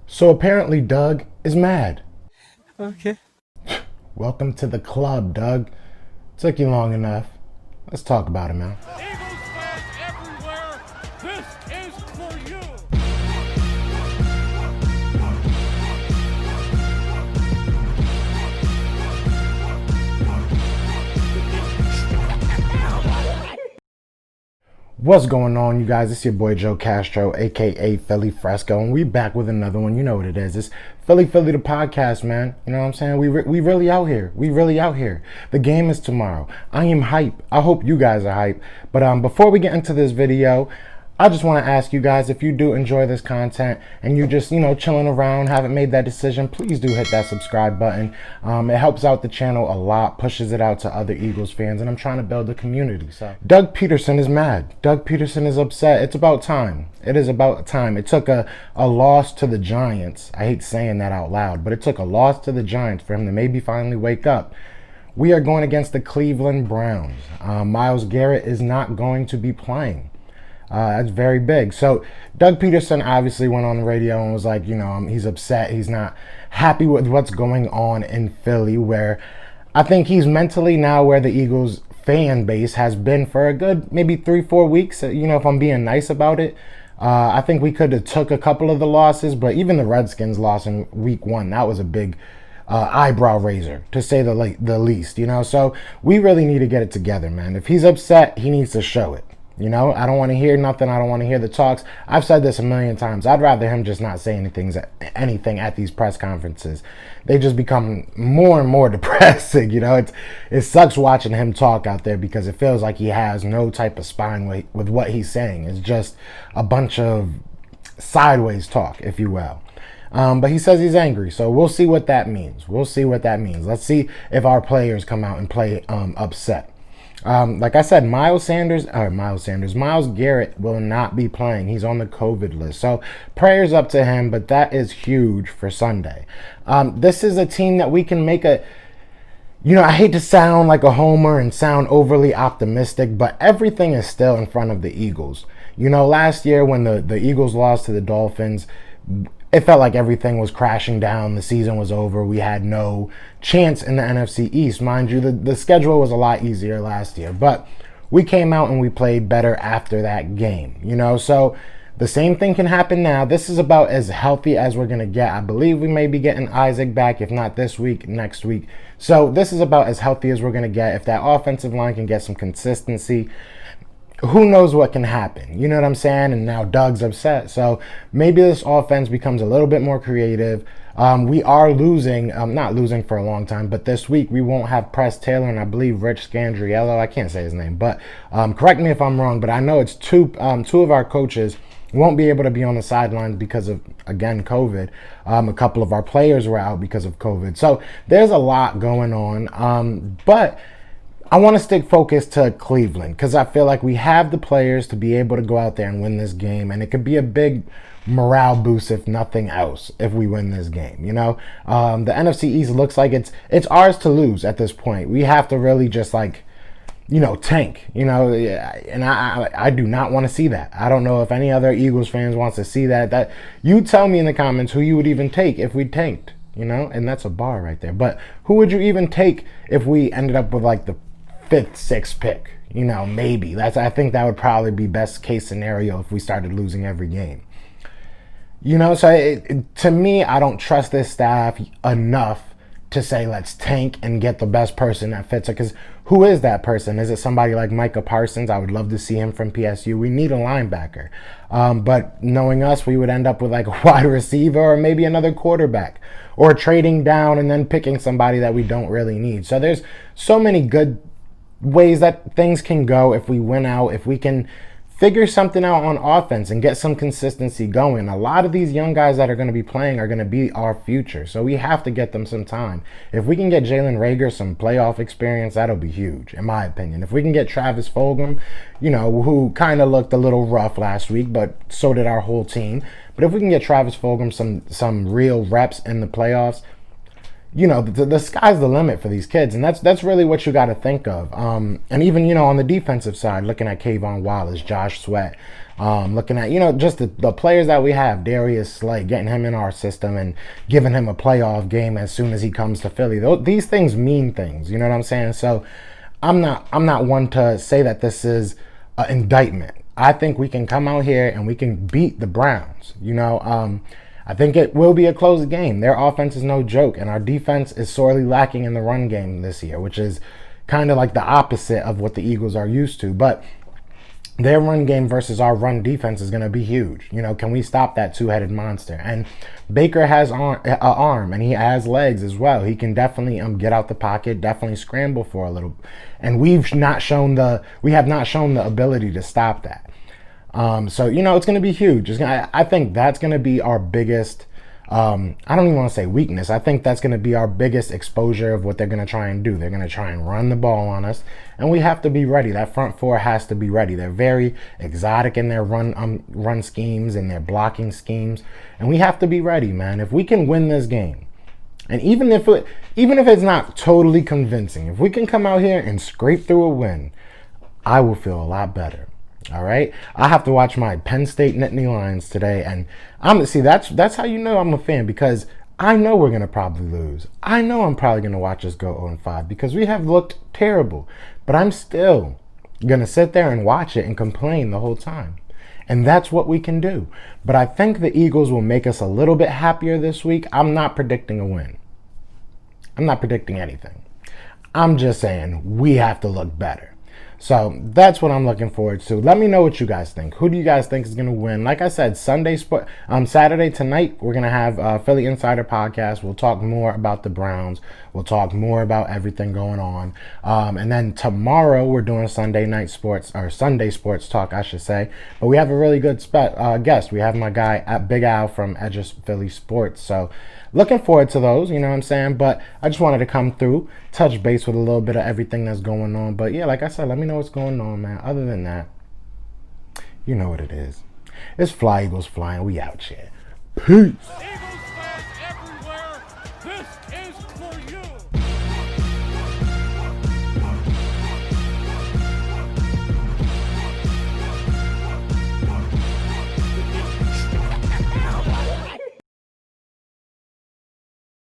So apparently Doug is mad. Okay. Welcome to the club, Doug. Took you long enough. Let's talk about it, man. Eagles fans everywhere, this is for you. What's going on, you guys? It's your boy Joe Castro, aka Philly Fresco, and we back with another one. You know what it is. It's Philly the podcast, man. You know what I'm saying? We really out here. We really out here. The game is tomorrow. I am hype. I hope you guys are hype. But before we get into this video, I just want to ask you guys, if you do enjoy this content and you just, chilling around, haven't made that decision, please do hit that subscribe button. It helps out the channel a lot, pushes it out to other Eagles fans, and I'm trying to build a community. So Doug Pederson is mad. Doug Pederson is upset. It's about time. It is about time. It took a loss to the Giants. I hate saying that out loud, but it took a loss to the Giants for him to maybe finally wake up. We are going against the Cleveland Browns. Myles Garrett is not going to be playing. That's very big. So Doug Pederson obviously went on the radio and was like, he's upset. He's not happy with what's going on in Philly, where I think he's mentally now where the Eagles fan base has been for a good maybe 3-4 weeks. If I'm being nice about it, I think we could have took a couple of the losses, but even the Redskins loss in week 1, that was a big eyebrow raiser, to say the least. So we really need to get it together, man. If he's upset, he needs to show it. I don't want to hear nothing. I don't want to hear the talks. I've said this a million times. I'd rather him just not say anything at these press conferences. They just become more and more depressing. It sucks watching him talk out there because it feels like he has no type of spine with what he's saying. It's just a bunch of sideways talk, if you will. But he says he's angry, so we'll see what that means. Let's see if our players come out and play upset. Like I said, Myles Garrett will not be playing. He's on the COVID list. So prayers up to him, but that is huge for Sunday. This is a team that we can make I hate to sound like a homer and sound overly optimistic, but everything is still in front of the Eagles. Last year when the Eagles lost to the Dolphins, it felt like everything was crashing down. The season was over. We had no chance in the NFC East. Mind you, the schedule was a lot easier last year, but we came out and we played better after that game, So the same thing can happen now. This is about as healthy as we're going to get. I believe we may be getting Isaac back, if not this week, next week. So this is about as healthy as we're going to get. If that offensive line can get some consistency, who knows what can happen? You know what I'm saying? And now Doug's upset. So maybe this offense becomes a little bit more creative. We are losing, not losing for a long time, but this week we won't have Press Taylor and I believe Rich Scandriello. I can't say his name, but correct me if I'm wrong, but I know it's two of our coaches won't be able to be on the sidelines because of, again, COVID. A couple of our players were out because of COVID. So there's a lot going on. But I want to stick focused to Cleveland because I feel like we have the players to be able to go out there and win this game, and it could be a big morale boost if nothing else if we win this game. The NFC East looks like it's ours to lose at this point. We have to really just tank. And I do not want to see that. I don't know if any other Eagles fans wants to see that. That you tell me in the comments who you would even take if we tanked. And that's a bar right there. But who would you even take if we ended up with like the 5th, 6th pick? Maybe. I think that would probably be best case scenario if we started losing every game. So to me, I don't trust this staff enough to say let's tank and get the best person that fits it. Because who is that person? Is it somebody like Micah Parsons? I would love to see him from PSU. We need a linebacker. But knowing us, we would end up with like a wide receiver or maybe another quarterback, or trading down and then picking somebody that we don't really need. So there's so many good ways that things can go if we win out, if we can figure something out on offense and get some consistency going. A lot of these young guys that are going to be playing are going to be our future, so we have to get them some time. If we can get Jalen Reagor some playoff experience, that'll be huge, in my opinion. If we can get Travis Fulgham, who kind of looked a little rough last week, but so did our whole team. But if we can get Travis Fulgham some real reps in the playoffs, the sky's the limit for these kids, and that's really what you got to think of. And even on the defensive side, looking at Kayvon Wallace, Josh Sweat, Looking at, just the players that we have, Darius Slay, getting him in our system and giving him a playoff game as soon as he comes to Philly. These things mean things, you know what I'm saying? So I'm not one to say that this is an indictment. I think we can come out here and we can beat the Browns. I think it will be a close game. Their offense is no joke, and our defense is sorely lacking in the run game this year, which is kind of like the opposite of what the Eagles are used to. But their run game versus our run defense is going to be huge. Can we stop that two-headed monster? And Baker has an arm, and he has legs as well. He can definitely get out the pocket, definitely scramble for a little. And we have not shown the ability to stop that. So it's going to be huge. I think that's going to be our biggest. I don't even want to say weakness. I think that's going to be our biggest exposure of what they're going to try and do. They're going to try and run the ball on us, and we have to be ready. That front four has to be ready. They're very exotic in their run schemes and their blocking schemes, and we have to be ready, man. If we can win this game, and even if it's not totally convincing, if we can come out here and scrape through a win, I will feel a lot better. All right, I have to watch my Penn State Nittany Lions today, and that's how you know I'm a fan, because I know we're gonna probably lose. I know I'm probably gonna watch us go 0-5 because we have looked terrible, but I'm still gonna sit there and watch it and complain the whole time, and that's what we can do. But I think the Eagles will make us a little bit happier this week. I'm not predicting a win. I'm not predicting anything. I'm just saying we have to look better. So that's what I'm looking forward to. Let me know what you guys think. Who do you guys think is going to win? Like I said, Saturday tonight, we're going to have Philly Insider Podcast. We'll talk more about the Browns. We'll talk more about everything going on. And then tomorrow, we're doing Sunday Sports Talk, I should say. But we have a really good guest. We have my guy at Big Al from Edge of Philly Sports. So looking forward to those, you know what I'm saying? But I just wanted to come through, touch base with a little bit of everything that's going on. But yeah, like I said, let me know what's going on, man. Other than that, you know what it is. It's Fly Eagles flying. We out here. Peace.